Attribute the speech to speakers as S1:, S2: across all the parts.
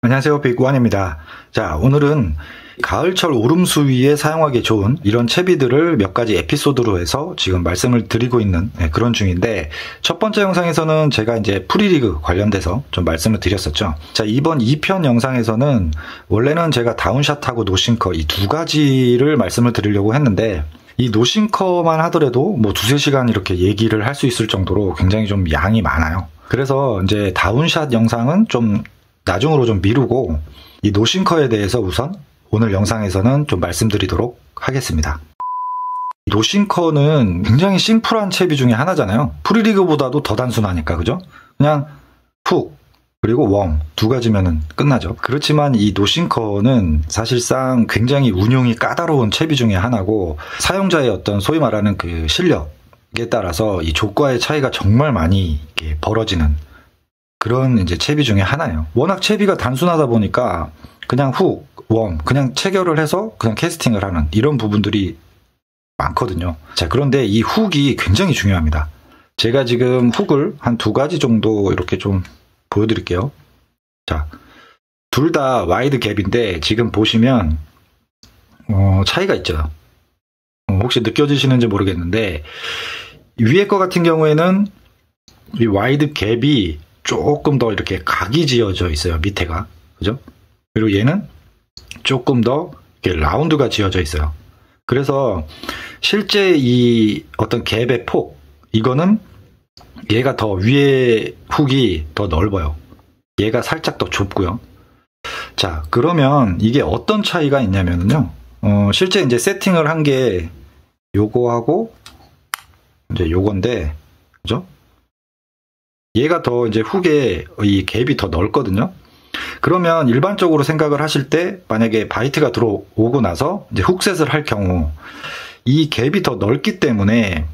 S1: 안녕하세요. 빅원입니다. 자, 오늘은 가을철 오름수위에 사용하기 좋은 이런 채비들을 몇 가지 에피소드로 해서 지금 말씀을 드리고 있는 그런 중인데, 첫 번째 영상에서는 제가 이제 프리리그 관련돼서 좀 말씀을 드렸었죠. 자, 이번 2편 영상에서는 원래는 제가 다운샷하고 노싱커 이 두 가지를 말씀을 드리려고 했는데, 이 노싱커만 하더라도 뭐 두세 시간 이렇게 얘기를 할 수 있을 정도로 굉장히 좀 양이 많아요. 그래서 이제 다운샷 영상은 좀 나중으로 좀 미루고 이 노싱커에 대해서 우선 오늘 영상에서는 좀 말씀드리도록 하겠습니다. 노싱커는 굉장히 심플한 채비 중에 하나잖아요. 프리리그보다도 더 단순하니까, 그죠? 그냥 훅 그리고 웜 두 가지면은 끝나죠. 그렇지만 이 노싱커는 사실상 굉장히 운용이 까다로운 채비 중에 하나고, 사용자의 어떤 소위 말하는 그 실력에 따라서 이 조과의 차이가 정말 많이 이렇게 벌어지는 그런 이제 채비 중에 하나예요. 워낙 채비가 단순하다 보니까 그냥 훅, 웜, 그냥 체결을 해서 그냥 캐스팅을 하는 이런 부분들이 많거든요. 자, 그런데 이 훅이 굉장히 중요합니다. 제가 지금 훅을 한 두 가지 정도 이렇게 좀 보여드릴게요. 자, 둘 다 와이드 갭인데 지금 보시면 차이가 있죠. 혹시 느껴지시는지 모르겠는데, 위에 거 같은 경우에는 이 와이드 갭이 조금 더 이렇게 각이 지어져 있어요, 밑에가. 그죠? 그리고 얘는 조금 더 이렇게 라운드가 지어져 있어요. 그래서 실제 이 어떤 갭의 폭, 이거는 얘가 더 위에 훅이 더 넓어요. 얘가 살짝 더 좁고요. 자, 그러면 이게 어떤 차이가 있냐면요. 실제 이제 세팅을 한 게 요거하고 이제 요건데, 그죠? 얘가 더 이제 훅에 이 갭이 더 넓거든요. 그러면 일반적으로 생각을 하실 때, 만약에 바이트가 들어오고 나서 이제 훅셋을 할 경우 이 갭이 더 넓기 때문에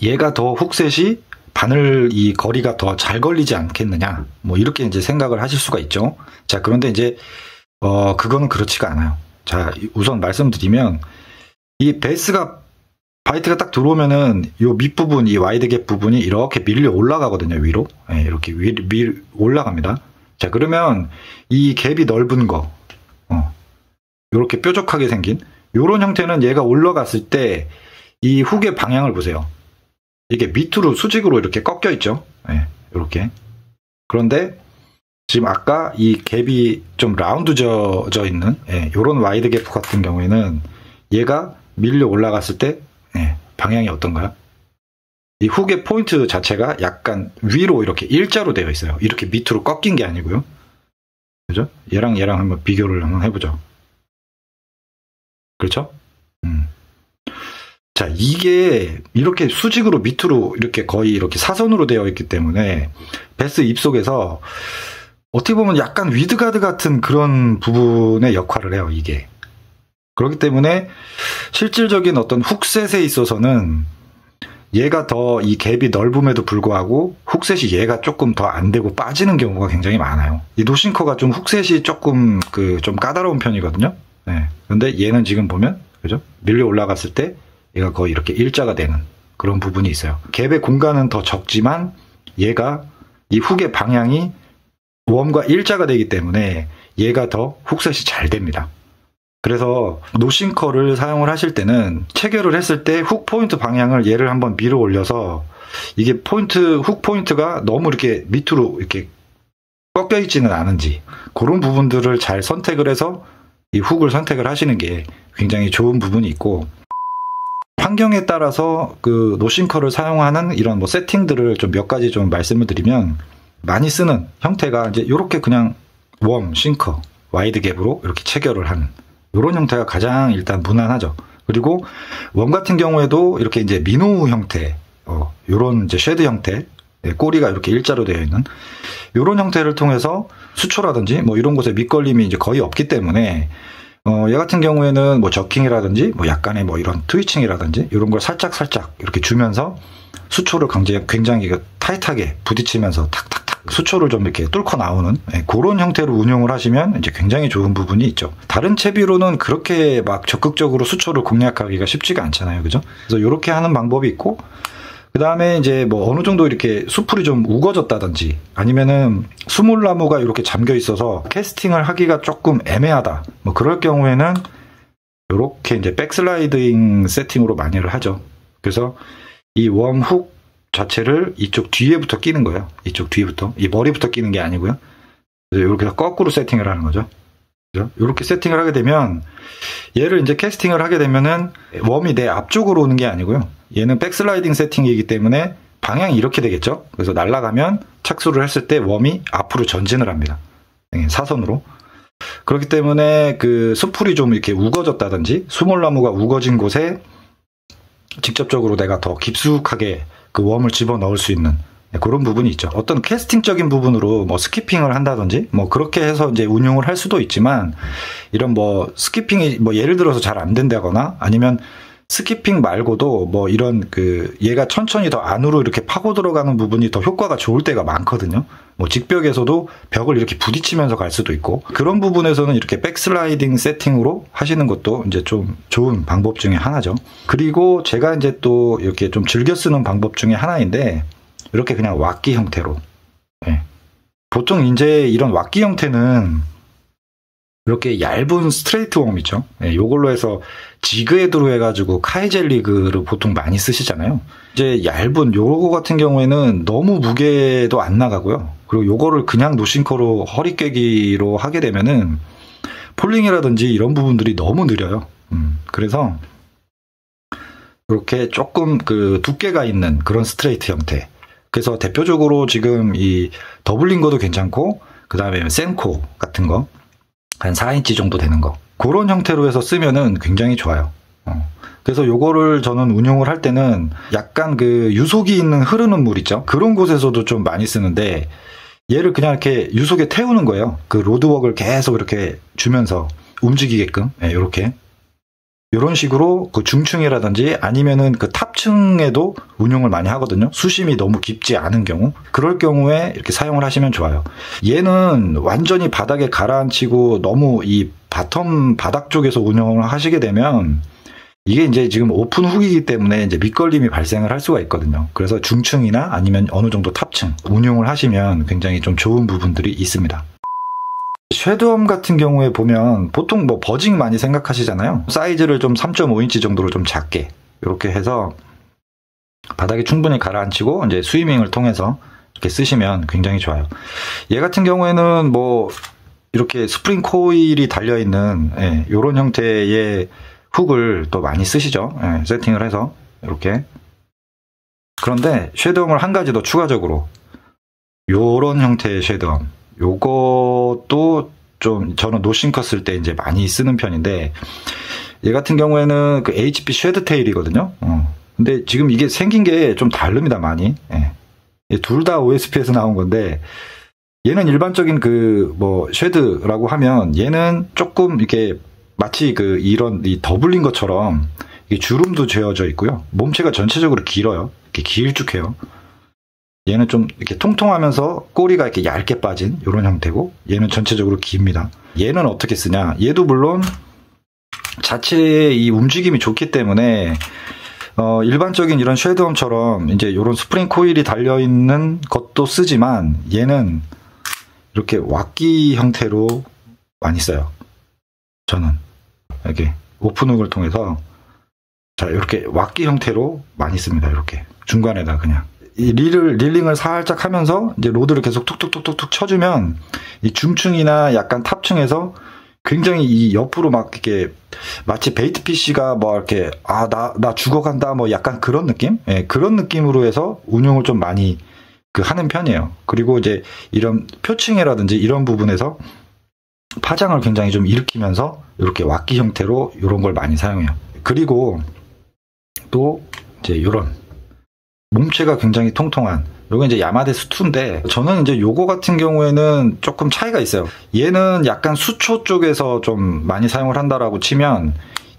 S1: 얘가 더 훅셋이 바늘 이 거리가 더 잘 걸리지 않겠느냐, 뭐 이렇게 이제 생각을 하실 수가 있죠. 자, 그런데 이제 그거는 그렇지가 않아요. 자, 우선 말씀드리면, 이 베이스가 바이트가 딱 들어오면은 요 밑부분, 이 와이드 갭 부분이 이렇게 밀려 올라가거든요, 위로. 네, 이렇게 올라갑니다. 자, 그러면 이 갭이 넓은 거, 요렇게 뾰족하게 생긴 요런 형태는 얘가 올라갔을 때 이 훅의 방향을 보세요. 이게 밑으로 수직으로 이렇게 꺾여 있죠. 네, 요렇게. 그런데 지금 아까 이 갭이 좀 라운드져 있는 요런 와이드 갭 같은 경우에는 얘가 밀려 올라갔을 때 방향이 어떤가요? 이 훅의 포인트 자체가 약간 위로 이렇게 일자로 되어 있어요. 이렇게 밑으로 꺾인 게 아니고요. 그죠? 얘랑 한번 비교를 한번 해보죠. 그렇죠? 자, 이게 이렇게 수직으로 밑으로 이렇게 거의 이렇게 사선으로 되어 있기 때문에 베스 입속에서 어떻게 보면 약간 위드가드 같은 그런 부분의 역할을 해요, 이게. 그렇기 때문에 실질적인 어떤 훅셋에 있어서는 얘가 더 이 갭이 넓음에도 불구하고 훅셋이 얘가 조금 더 안 되고 빠지는 경우가 굉장히 많아요. 이 노싱커가 좀 훅셋이 조금 좀 까다로운 편이거든요. 네. 그런데 얘는 지금 보면, 그죠? 밀려 올라갔을 때 얘가 거의 이렇게 일자가 되는 그런 부분이 있어요. 갭의 공간은 더 적지만 얘가 이 훅의 방향이 웜과 일자가 되기 때문에 얘가 더 훅셋이 잘 됩니다. 그래서 노싱커를 사용을 하실 때는 체결을 했을 때 훅 포인트 방향을 얘를 한번 밀어 올려서, 이게 훅 포인트가 너무 이렇게 밑으로 이렇게 꺾여 있지는 않은지 그런 부분들을 잘 선택을 해서 이 훅을 선택을 하시는 게 굉장히 좋은 부분이 있고, 환경에 따라서 그 노싱커를 사용하는 이런 뭐 세팅들을 좀 몇 가지 좀 말씀을 드리면, 많이 쓰는 형태가 이제 이렇게 그냥 웜, 싱커, 와이드 갭으로 이렇게 체결을 하는 이런 형태가 가장 일단 무난하죠. 그리고 웜 같은 경우에도 이렇게 이제 민호 형태, 요런 이제 쉐드 형태, 꼬리가 이렇게 일자로 되어 있는 요런 형태를 통해서 수초라든지 뭐 이런 곳에 밑걸림이 이제 거의 없기 때문에 얘 같은 경우에는 뭐 저킹이라든지 뭐 약간의 뭐 이런 트위칭이라든지 이런 걸 살짝 이렇게 주면서 수초를 굉장히 타이트하게 부딪히면서 탁탁탁 수초를 좀 이렇게 뚫고 나오는 그런 형태로 운용을 하시면 이제 굉장히 좋은 부분이 있죠. 다른 채비로는 그렇게 막 적극적으로 수초를 공략하기가 쉽지가 않잖아요, 그죠? 그래서 이렇게 하는 방법이 있고, 그 다음에 이제 뭐 어느 정도 이렇게 수풀이 좀 우거졌다든지 아니면은 수물나무가 이렇게 잠겨 있어서 캐스팅을 하기가 조금 애매하다. 뭐 그럴 경우에는 이렇게 이제 백슬라이딩 세팅으로 많이를 하죠. 그래서 이 웜 훅 자체를 이쪽 뒤에부터 끼는 거예요. 이쪽 뒤에부터. 이 머리부터 끼는 게 아니고요. 그래서 이렇게 거꾸로 세팅을 하는 거죠. 그죠? 이렇게 세팅을 하게 되면 얘를 이제 캐스팅을 하게 되면은 웜이 내 앞쪽으로 오는 게 아니고요. 얘는 백슬라이딩 세팅이기 때문에 방향이 이렇게 되겠죠. 그래서 날아가면 착수를 했을 때 웜이 앞으로 전진을 합니다. 사선으로. 그렇기 때문에 그 수풀이 좀 이렇게 우거졌다든지 수몰나무가 우거진 곳에 직접적으로 내가 더 깊숙하게 그 웜을 집어넣을 수 있는 그런 부분이 있죠. 어떤 캐스팅적인 부분으로 뭐 스키핑을 한다든지 뭐 그렇게 해서 이제 운용을 할 수도 있지만 이런 뭐 스키핑이 뭐 예를 들어서 잘 안 된다거나 아니면 스키핑 말고도 뭐 이런 그 얘가 천천히 더 안으로 이렇게 파고 들어가는 부분이 더 효과가 좋을 때가 많거든요. 뭐 직벽에서도 벽을 이렇게 부딪히면서 갈 수도 있고 그런 부분에서는 이렇게 백슬라이딩 세팅으로 하시는 것도 이제 좀 좋은 방법 중에 하나죠. 그리고 제가 이제 또 이렇게 좀 즐겨 쓰는 방법 중에 하나인데 이렇게 그냥 왁기 형태로. 네. 보통 이제 이런 왁기 형태는 이렇게 얇은 스트레이트 웜 있죠. 네, 요걸로 해서 지그헤드로 해가지고 카이젤리그를 보통 많이 쓰시잖아요. 이제 얇은 요거 같은 경우에는 너무 무게도 안 나가고요. 그리고 요거를 그냥 노싱커로 허리 깨기로 하게 되면은 폴링이라든지 이런 부분들이 너무 느려요. 그래서 이렇게 조금 그 두께가 있는 그런 스트레이트 형태. 그래서 대표적으로 지금 이 더블링거도 괜찮고 그 다음에 센코 같은 거 한 4인치 정도 되는 거 그런 형태로 해서 쓰면은 굉장히 좋아요. 그래서 요거를 저는 운용을 할 때는 약간 그 유속이 있는 흐르는 물 있죠. 그런 곳에서도 좀 많이 쓰는데 얘를 그냥 이렇게 유속에 태우는 거예요. 그 로드웍을 계속 이렇게 주면서 움직이게끔 이렇게 이런 식으로 그 중층이라든지 아니면은 그 탑층에도 운용을 많이 하거든요. 수심이 너무 깊지 않은 경우. 그럴 경우에 이렇게 사용을 하시면 좋아요. 얘는 완전히 바닥에 가라앉히고 너무 이 바텀 바닥 쪽에서 운영을 하시게 되면 이게 이제 지금 오픈 훅이기 때문에 이제 밑걸림이 발생을 할 수가 있거든요. 그래서 중층이나 아니면 어느 정도 탑층 운용을 하시면 굉장히 좀 좋은 부분들이 있습니다. 섀도움 같은 경우에 보면 보통 뭐 버징 많이 생각하시잖아요. 사이즈를 좀 3.5인치 정도로 좀 작게 이렇게 해서 바닥에 충분히 가라앉히고 이제 스위밍을 통해서 이렇게 쓰시면 굉장히 좋아요. 얘 같은 경우에는 뭐 이렇게 스프링 코일이 달려있는 이런 형태의 훅을 또 많이 쓰시죠. 세팅을 해서 이렇게. 그런데 섀도움을 한 가지 더 추가적으로 요런 형태의 섀도움 요것도 좀 저는 노싱커 쓸 때 이제 많이 쓰는 편인데 얘 같은 경우에는 그 HP 쉐드 테일이거든요. 근데 지금 이게 생긴 게 좀 다릅니다, 많이. 둘 다 OSP에서 나온 건데 얘는 일반적인 그 뭐 쉐드라고 하면 얘는 조금 이렇게 마치 그 이런 이 더블린 것처럼 이게 주름도 죄어져 있고요. 몸체가 전체적으로 길어요. 이렇게 길쭉해요. 얘는 좀 이렇게 통통하면서 꼬리가 이렇게 얇게 빠진 이런 형태고 얘는 전체적으로 깁니다. 얘는 어떻게 쓰냐? 얘도 물론 자체의 이 움직임이 좋기 때문에 일반적인 이런 섀도움처럼 이제 이런 스프링 코일이 달려있는 것도 쓰지만 얘는 이렇게 왁기 형태로 많이 써요. 저는 이렇게 오픈훅을 통해서 자 이렇게 왁기 형태로 많이 씁니다. 이렇게 중간에다 그냥 이 릴링을 살짝 하면서 이제 로드를 계속 툭툭툭툭툭 쳐주면 이 중층이나 약간 탑층에서 굉장히 이 옆으로 막 이렇게 마치 베이트 피쉬가 뭐 이렇게 나 죽어간다 뭐 약간 그런 느낌? 그런 느낌으로 해서 운용을 좀 많이 하는 편이에요. 그리고 이제 이런 표층이라든지 이런 부분에서 파장을 굉장히 좀 일으키면서 이렇게 왁기 형태로 이런 걸 많이 사용해요. 그리고 또 이제 이런 몸체가 굉장히 통통한 요거 이제 야마데스 2인데 저는 이제 요거 같은 경우에는 조금 차이가 있어요. 얘는 약간 수초 쪽에서 좀 많이 사용을 한다라고 치면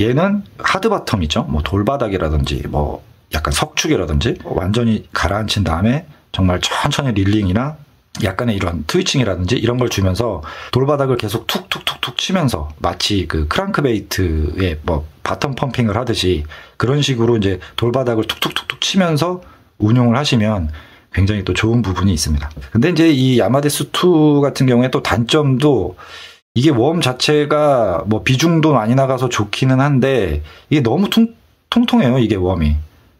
S1: 얘는 하드바텀이죠. 뭐 돌바닥이라든지 뭐 약간 석축이라든지 완전히 가라앉힌 다음에 정말 천천히 릴링이나 약간의 이런 트위칭이라든지 이런 걸 주면서 돌바닥을 계속 툭툭툭툭 치면서 마치 그 크랑크베이트의 뭐 바텀 펌핑을 하듯이 그런 식으로 이제 돌바닥을 툭툭툭툭 치면서 운용을 하시면 굉장히 또 좋은 부분이 있습니다. 근데 이제 이 야마데스2 같은 경우에 또 단점도 이게 웜 자체가 뭐 비중도 많이 나가서 좋기는 한데 이게 너무 통통해요, 이게 웜이.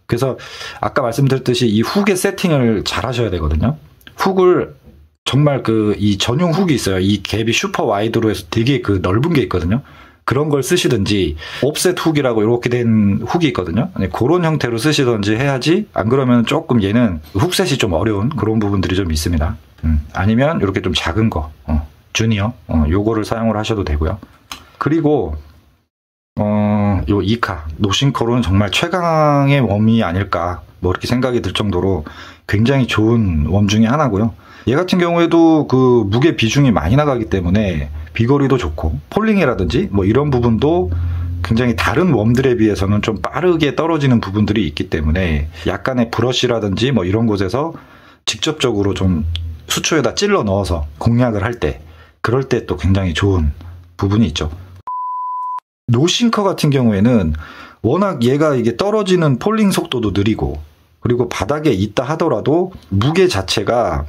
S1: 그래서 아까 말씀드렸듯이 이 훅의 세팅을 잘 하셔야 되거든요. 훅을 정말 이 전용 훅이 있어요. 이 갭이 슈퍼 와이드로 해서 되게 넓은 게 있거든요. 그런 걸 쓰시든지 옵셋 훅이라고 이렇게 된 훅이 있거든요. 그런 형태로 쓰시든지 해야지, 안 그러면 조금 얘는 훅셋이 좀 어려운 그런 부분들이 좀 있습니다. 아니면 이렇게 좀 작은 거, 주니어, 요거를 사용을 하셔도 되고요. 그리고 요 이카 노싱커로는 정말 최강의 웜이 아닐까 뭐 이렇게 생각이 들 정도로 굉장히 좋은 웜 중에 하나고요. 얘 같은 경우에도 그 무게 비중이 많이 나가기 때문에 비거리도 좋고 폴링이라든지 뭐 이런 부분도 굉장히 다른 웜들에 비해서는 좀 빠르게 떨어지는 부분들이 있기 때문에 약간의 브러쉬라든지 뭐 이런 곳에서 직접적으로 좀 수초에다 찔러 넣어서 공략을 할 때, 그럴 때 또 굉장히 좋은 부분이 있죠. 노싱커 같은 경우에는 워낙 얘가 이게 떨어지는 폴링 속도도 느리고, 그리고 바닥에 있다 하더라도 무게 자체가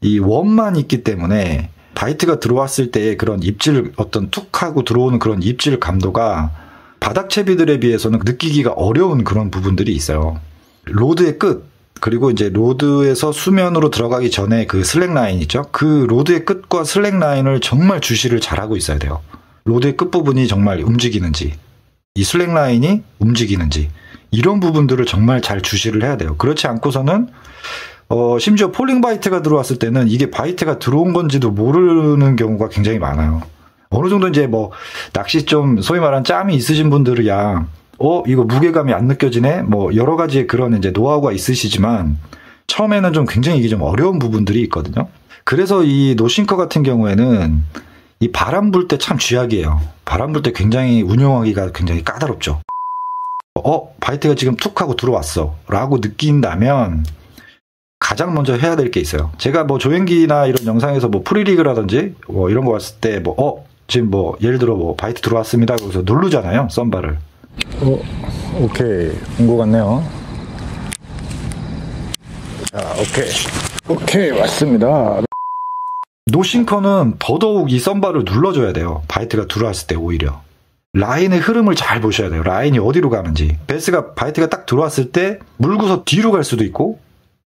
S1: 이 웜만 있기 때문에 바이트가 들어왔을 때의 그런 입질, 어떤 툭 하고 들어오는 그런 입질 감도가 바닥 채비들에 비해서는 느끼기가 어려운 그런 부분들이 있어요. 로드의 끝, 그리고 이제 로드에서 수면으로 들어가기 전에 그 슬랙 라인 있죠? 그 로드의 끝과 슬랙 라인을 정말 주시를 잘하고 있어야 돼요. 로드의 끝부분이 정말 움직이는지, 이 슬랙 라인이 움직이는지, 이런 부분들을 정말 잘 주시를 해야 돼요. 그렇지 않고서는 심지어 폴링 바이트가 들어왔을 때는 이게 바이트가 들어온 건지도 모르는 경우가 굉장히 많아요. 어느 정도 이제 뭐 낚시 좀 소위 말하는 짬이 있으신 분들이야 이거 무게감이 안 느껴지네, 뭐 여러 가지의 그런 이제 노하우가 있으시지만 처음에는 좀 굉장히 이게 좀 어려운 부분들이 있거든요. 그래서 이 노싱커 같은 경우에는 이 바람 불 때 참 쥐약이에요. 바람 불 때 굉장히 운용하기가 굉장히 까다롭죠. 바이트가 지금 툭 하고 들어왔어 라고 느낀다면 가장 먼저 해야 될 게 있어요. 제가 뭐 조행기나 이런 영상에서 뭐 프리리그라든지 뭐 이런 거 봤을 때 지금 뭐 예를 들어 뭐 바이트 들어왔습니다. 그래서 누르잖아요, 썬바를. 오케이. 온 것 같네요. 자, 오케이, 왔습니다. 노싱커는 더더욱 이 썬바를 눌러줘야 돼요. 바이트가 들어왔을 때 오히려. 라인의 흐름을 잘 보셔야 돼요. 라인이 어디로 가는지. 바이트가 딱 들어왔을 때 물고서 뒤로 갈 수도 있고,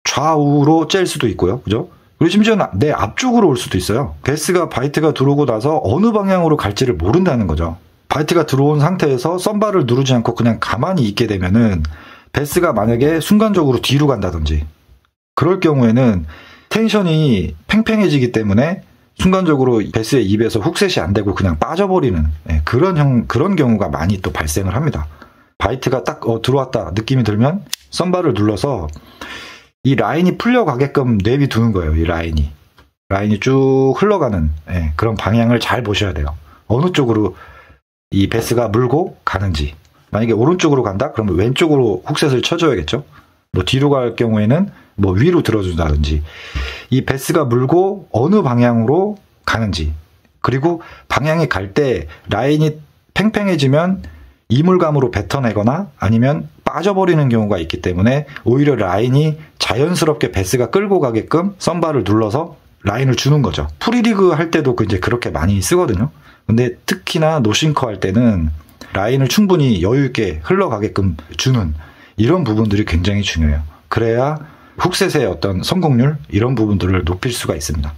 S1: 좌우로 짤 수도 있고요. 그죠? 그리고 심지어는 내 앞쪽으로 올 수도 있어요. 바이트가 들어오고 나서 어느 방향으로 갈지를 모른다는 거죠. 바이트가 들어온 상태에서 썬바를 누르지 않고 그냥 가만히 있게 되면은 베스가 만약에 순간적으로 뒤로 간다든지, 그럴 경우에는 텐션이 팽팽해지기 때문에 순간적으로 베스의 입에서 훅셋이 안 되고 그냥 빠져버리는 그런 경우가 많이 또 발생을 합니다. 바이트가 딱 들어왔다 느낌이 들면 썬바를 눌러서 이 라인이 풀려가게끔 내비두는 거예요. 이 라인이 쭉 흘러가는 그런 방향을 잘 보셔야 돼요. 어느 쪽으로 이 베스가 물고 가는지. 만약에 오른쪽으로 간다? 그러면 왼쪽으로 훅셋을 쳐줘야겠죠. 뭐 뒤로 갈 경우에는 뭐 위로 들어준다든지, 이 베스가 물고 어느 방향으로 가는지, 그리고 방향이 갈 때 라인이 팽팽해지면 이물감으로 뱉어내거나 아니면 빠져버리는 경우가 있기 때문에 오히려 라인이 자연스럽게 베스가 끌고 가게끔 썬바를 눌러서 라인을 주는 거죠. 프리리그 할 때도 이제 그렇게 많이 쓰거든요. 근데 특히나 노싱커 할 때는 라인을 충분히 여유있게 흘러가게끔 주는 이런 부분들이 굉장히 중요해요. 그래야 훅셋의 어떤 성공률, 이런 부분들을 높일 수가 있습니다.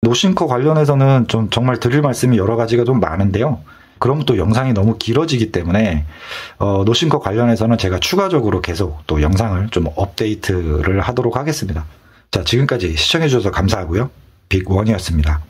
S1: 노싱커 관련해서는 좀 정말 드릴 말씀이 여러 가지가 좀 많은데요. 그럼 또 영상이 너무 길어지기 때문에 노싱커 관련해서는 제가 추가적으로 계속 또 영상을 좀 업데이트를 하도록 하겠습니다. 자, 지금까지 시청해주셔서 감사하고요. 빅원이었습니다.